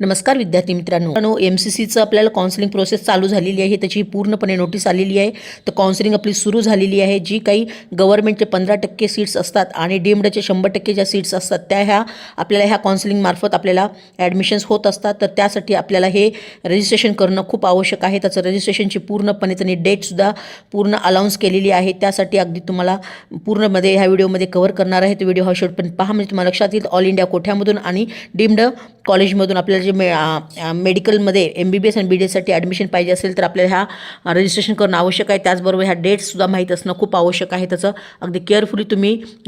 नमस्कार विद्यार्थी मित्रांनो, MCCचं आपल्याला काउन्सिलिंग प्रोसेस चालू झालेली आहे. त्याची पूर्णपणे नोटीस आलेली आहे. तर काउन्सिलिंग आपली सुरू झालेली आहे. जी काही गव्हर्नमेंटचे 15% सीट्स असतात आणि डीम्डचे 100% ज्या सीट्स असतात त्या आपल्याला ह्या काउन्सिलिंगमार्फत आपल्याला ॲडमिशन्स होत असतात. तर त्यासाठी आपल्याला हे रजिस्ट्रेशन करणं खूप आवश्यक आहे. त्याचं रजिस्ट्रेशनची पूर्णपणे त्यांनी डेटसुद्धा पूर्ण अनाऊन्स केलेली आहे. त्यासाठी अगदी तुम्हाला पूर्णमध्ये ह्या व्हिडिओमध्ये कव्हर करणार आहे. तो व्हिडिओ हा शेवटपर्यंत पहा, म्हणजे तुम्हाला लक्षात येईल ऑल इंडिया कोठ्यामधून आणि डीम्ड कॉलेजमधून आपल्याला जे मेडिकलमध्ये MBBS आणि BDSसाठी ॲडमिशन पाहिजे असेल तर आपल्याला ह्या रजिस्ट्रेशन करणं आवश्यक आहे. त्याचबरोबर ह्या डेट्ससुद्धा माहीत असणं खूप आवश्यक आहे. त्याचं अगदी केअरफुली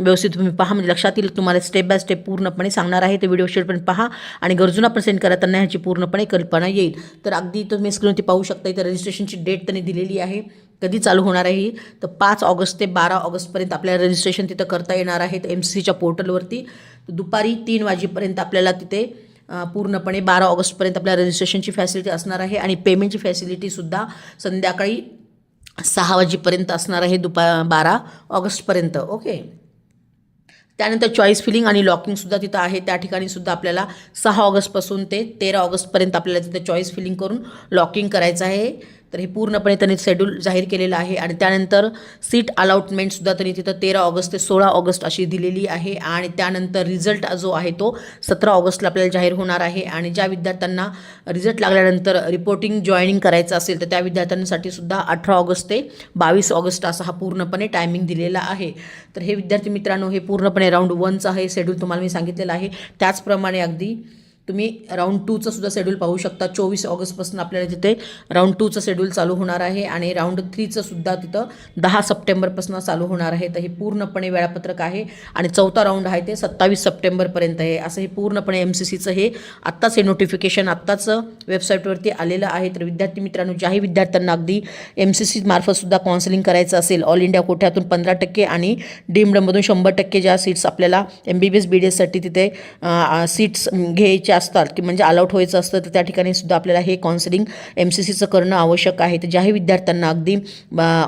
व्यवस्थित तुम्ही पहा, म्हणजे लक्षात येईल. तुम्हाला स्टेप बाय स्टेप पूर्णपणे सांगणार आहे. ते व्हिडिओ शेवटपर्यंत पहा आणि गरजूंना पण सेंड करा, त्यांना ह्याची पूर्णपणे कल्पना येईल. तर अगदी तुम्ही स्क्रीनवरती पाहू शकता. इथं रजिस्ट्रेशनची डेट त्यांनी दिलेली आहे. कधी चालू होणार आहे तर 5 ऑगस्ट ते 12 ऑगस्टपर्यंत आपल्याला रजिस्ट्रेशन तिथं करता येणार आहे. तर MCCच्या पोर्टलवरती दुपारी 3 वाजेपर्यंत आपल्याला तिथे पूर्णपणे 12 ऑगस्टपर्यंत आपल्या रजिस्ट्रेशनची फॅसिलिटी असणार आहे आणि पेमेंटची फॅसिलिटीसुद्धा संध्याकाळी 6 वाजेपर्यंत असणार आहे, 12 ऑगस्टपर्यंत. ओके. त्यानंतर चॉईस फिलिंग आणि लॉकिंगसुद्धा तिथं आहे. त्या ठिकाणीसुद्धा आपल्याला 6 ऑगस्टपासून ते 13 ऑगस्टपर्यंत आपल्याला तिथं चॉईस फिलिंग करून लॉकिंग करायचं आहे. तर हे पूर्णपणे त्यांनी शेड्यूल जाहीर केलेलं आहे. आणि त्यानंतर सीट अलॉटमेंटसुद्धा त्यांनी तिथं 13 ऑगस्ट ते 16 ऑगस्ट अशी दिलेली आहे. आणि त्यानंतर रिझल्ट जो आहे तो 17 ऑगस्टला आपल्याला जाहीर होणार आहे. आणि ज्या विद्यार्थ्यांना रिझल्ट लागल्यानंतर रिपोर्टिंग जॉईनिंग करायचं असेल तर त्या विद्यार्थ्यांसाठी सुद्धा 18 ऑगस्ट ते 22 ऑगस्ट असा हा पूर्णपणे टायमिंग दिलेला आहे. तर हे विद्यार्थी मित्रांनो, हे पूर्णपणे राऊंड 1चं हे शेड्यूल तुम्हाला मी सांगितलेलं आहे. त्याचप्रमाणे अगदी तुम्ही राऊंड 2चं सुद्धा शेड्यूल पाहू शकता. 24 ऑगस्टपासून आपल्याला तिथे राऊंड 2चं शेड्यूल चालू होणार आहे आणि राऊंड 3चं सुद्धा तिथं 10 सप्टेंबरपासून चालू होणार आहे. तर हे पूर्णपणे वेळापत्रक आहे. आणि 4था राऊंड आहे ते 27 सप्टेंबरपर्यंत आहे. असं हे पूर्णपणे MCCचं हे आत्ताच हे नोटिफिकेशन आत्ताच वेबसाईटवरती आलेलं आहे. तर विद्यार्थी मित्रांनो, ज्याही विद्यार्थ्यांना अगदी MCC मार्फत सुद्धा काउन्सिलिंग करायचं असेल, ऑल इंडिया कोठ्यातून 15% आणि डीम्डमधून 100% ज्या सीट्स आपल्याला MBBS BDSसाठी तिथे सीट्स घ्यायचे असतात की म्हणजे अलॉट व्हायचं असतं, तर त्या ठिकाणी सुद्धा आपल्याला हे काउन्सिलिंग MCCचं करणं आवश्यक आहे. तर ज्याही विद्यार्थ्यांना अगदी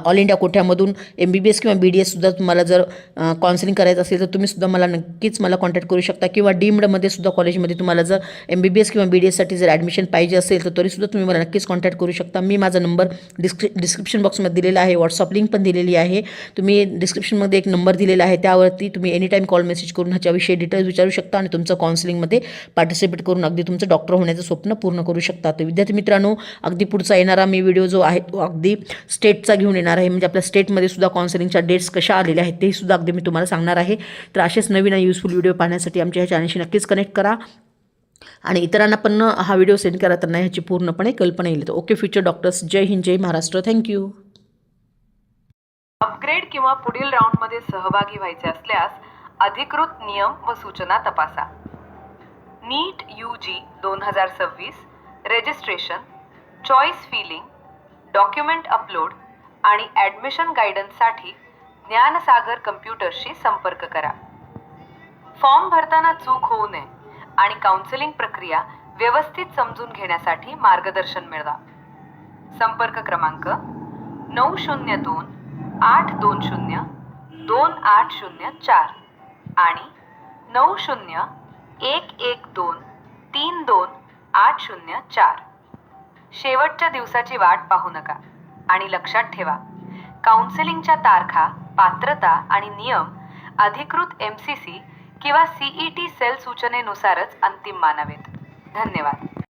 ऑल इंडिया कोठ्यामधून MBBS किंवा BDS सुद्धा तुम्हाला जर काउन्सिलिंग करायचं असेल तर तुम्ही सुद्धा मला नक्कीच कॉन्टॅक्ट करू शकता. किंवा डीम्डमध्ये सुद्धा कॉलेजमध्ये तुम्हाला जर MBBS किंवा BDSसाठी जर ॲडमिशन पाहिजे असेल तर तरीसुद्धा तुम्ही मला नक्कीच कॉन्टॅक्ट करू शकता. मी माझा नंबर डिस्क्रिप्शन बॉक्समध्ये दिलेला आहे. व्हॉट्सअप लिंक पण दिलेली आहे. तुम्ही डिस्क्रिप्शनमध्ये एक नंबर दिलेला आहे, त्यावरती तुम्ही एनीटाईम कॉल मेसेज करून ह्याच्याविषयी डिटेल्स विचारू शकता आणि तुमचं काउन्सिलिंगमध्ये पार्टिसिपेट करून अगदी तुमचं डॉक्टर होण्याचं स्वप्न पूर्ण करू शकता. तर विद्यार्थी मित्रांनो, अगदी पुढचा येणारा मी व्हिडिओ जो आहे तो अगदी स्टेटचा घेऊन येणार आहे. म्हणजे आपल्या स्टेटमध्ये सुद्धा काउन्सिलिंगच्या डेट्स कशा आलेल्या आहेत ते सुद्धा अगदी मी तुम्हाला सांगणार आहे. तर असेच नवीन आणि युजफुल व्हिडिओ पाहण्यासाठी आमच्या ह्या चॅनलशी नक्कीच कनेक्ट करा आणि इतरांना पण हा व्हिडिओ सेंड करा, त्यांना ह्याची पूर्णपणे कल्पना येईल. तर ओके फ्युचर डॉक्टर्स, जय हिंद, जय महाराष्ट्र. थँक्यू. अपग्रेड किंवा पुढील राऊंडमध्ये सहभागी व्हायचे असल्यास अधिकृत नियम व सूचना तपासा. NEET UG 2026 registration, choice filling, document upload आणि ॲडमिशन गायडन्ससाठी ज्ञानसागर कम्प्युटर्सशी संपर्क करा. फॉर्म भरताना चूक होऊ नये आणि काउन्सिलिंग प्रक्रिया व्यवस्थित समजून घेण्यासाठी मार्गदर्शन मिळवा. संपर्क क्रमांक 902 820 2804 आणि 90 112 32 804. शेवटच्या दिवसाची वाट पाहू नका आणि लक्षात ठेवा, काउन्सिलिंगच्या तारखा, पात्रता आणि नियम अधिकृत MCC किंवा CET सेल सूचनेनुसारच अंतिम मानावेत. धन्यवाद.